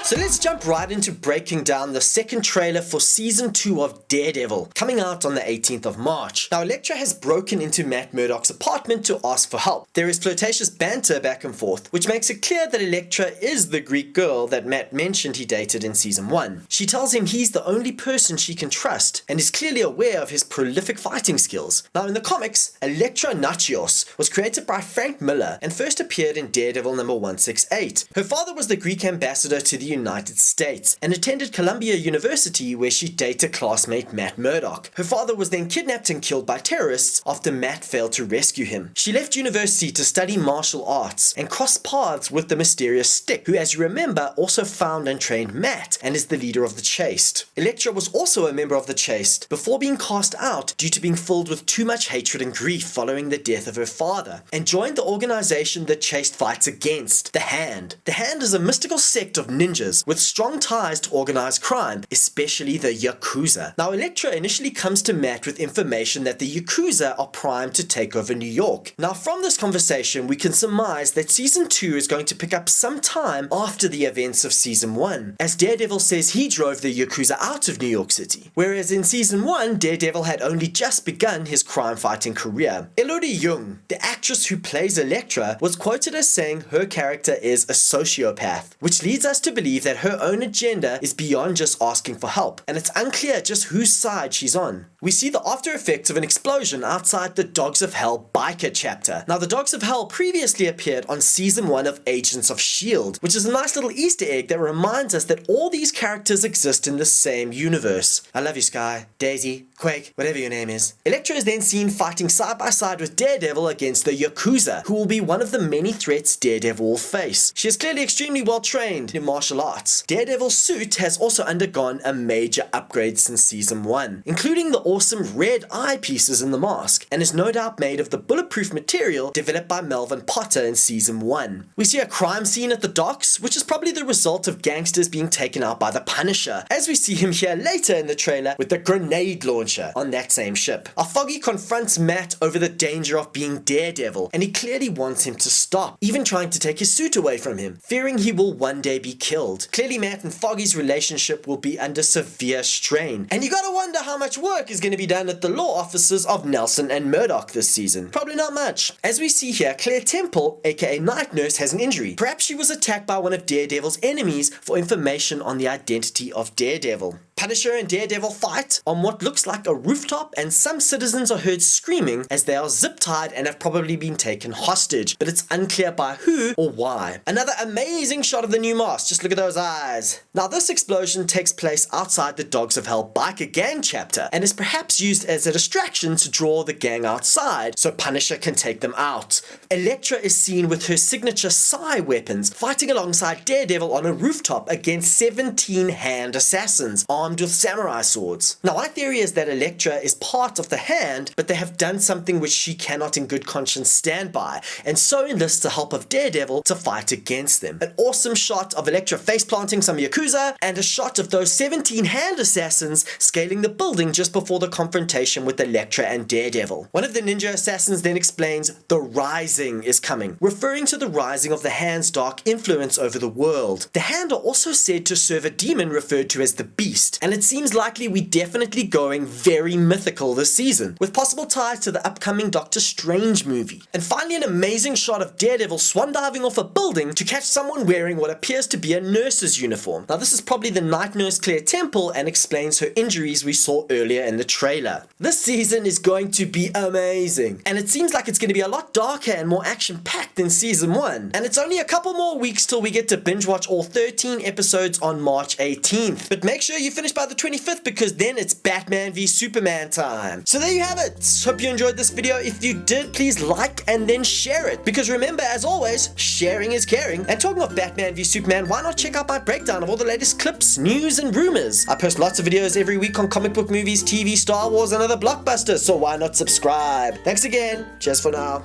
So let's jump right into breaking down the second trailer for Season 2 of Daredevil, coming out on the 18th of March. Now, Elektra has broken into Matt Murdock's apartment to ask for help. There is flirtatious banter back and forth, which makes it clear that Elektra is the Greek girl that Matt mentioned he dated in Season 1. She tells him he's the only person she can trust, and is clearly aware of his prolific fighting skills. Now, in the comics, Elektra Nachios was created by Frank Miller and first appeared in Daredevil number 168. Her father was the Greek ambassador to the United States and attended Columbia University, where she dated classmate Matt Murdock. Her father was then kidnapped and killed by terrorists after Matt failed to rescue him. She left university to study martial arts and crossed paths with the mysterious Stick, who, as you remember, also found and trained Matt and is the leader of the CHASTE. Elektra was also a member of the CHASTE before being cast out due to being filled with too much hatred and grief following the death of her father, and joined the organization that CHASTE fights against, the Hand. The Hand is a mystical sect of ninjas with strong ties to organized crime, especially the YAKUZA. Now, Elektra initially comes to Matt with information that the YAKUZA are primed to take over New York. Now, from this conversation, we can surmise that Season 2 is going to pick up some time after the events of Season 1, as Daredevil says he drove the YAKUZA out of New York City, whereas in Season 1, Daredevil had only just begun his crime-fighting career. Elodie Jung, the actress who plays Elektra, was quoted as saying her character is a sociopath, which leads us to believe that her own agenda is beyond just asking for help, and it's unclear just whose side she's on. We see the after effects of an explosion outside the Dogs of Hell biker chapter. Now, the Dogs of Hell previously appeared on Season 1 of Agents of S.H.I.E.L.D., which is a nice little Easter egg that reminds us that all these characters exist in the same universe. I love you, Sky, Daisy, Quake, whatever your name is. Elektra is then seen fighting side by side with Daredevil against the YAKUZA, who will be one of the many threats Daredevil will face. She is clearly extremely well trained in martial arts. Daredevil's suit has also undergone a major upgrade since Season 1, including the awesome red eye pieces in the mask, and is no doubt made of the bulletproof material developed by Melvin Potter in Season 1. We see a crime scene at the docks, which is probably the result of gangsters being taken out by the Punisher, as we see him here later in the trailer with the grenade launcher on that same ship. Foggy confronts Matt over the danger of being Daredevil, and he clearly wants him to stop, even trying to take his suit away from him, fearing he will one day be killed. Clearly, Matt and Foggy's relationship will be under severe strain, and you gotta wonder how much work is going to be done at the law offices of Nelson and Murdock this season. Probably not much. As we see here, Claire Temple, aka Night Nurse, has an injury. Perhaps she was attacked by one of Daredevil's enemies for information on the identity of Daredevil. Punisher and Daredevil fight on what looks like a rooftop, and some citizens are heard screaming as they are zip-tied and have probably been taken hostage, but it's unclear by who or why. Another amazing shot of the new mask, just look at those eyes. Now, this explosion takes place outside the Dogs of Hell biker gang chapter, and is perhaps used as a distraction to draw the gang outside, so Punisher can take them out. Elektra is seen with her signature psi weapons, fighting alongside Daredevil on a rooftop against 17 hand assassins, armed with samurai swords. Now, my theory is that Elektra is part of the Hand, but they have done something which she cannot in good conscience stand by, and so enlists the help of Daredevil to fight against them. An awesome shot of Elektra face-planting some YAKUZA, and a shot of those 17 hand assassins scaling the building just before the confrontation with Elektra and Daredevil. One of the ninja assassins then explains the Rising is coming, referring to the rising of the Hand's dark influence over the world. The Hand are also said to serve a demon referred to as the Beast, and it seems likely we're definitely going very mythical this season, with possible ties to the upcoming Doctor Strange movie. And finally, an amazing shot of Daredevil swan diving off a building to catch someone wearing what appears to be a nurse's uniform. Now, this is probably the Night Nurse Claire Temple, and explains her injuries we saw earlier in the trailer. This season is going to be amazing, and it seems like it's going to be a lot darker and more action-packed than Season 1. And it's only a couple more weeks till we get to binge watch all 13 episodes on March 18th. But make sure you finish by the 25th, because then it's Batman v Superman time. So there you have it. Hope you enjoyed this video. If you did, please like and then share it, because remember, as always, sharing is caring. And talking of Batman v Superman, why not check out my breakdown of all the latest clips, news, and rumors? I post lots of videos every week on comic book, movies, TV, Star Wars, and other blockbusters, so why not subscribe? Thanks again. Cheers for now.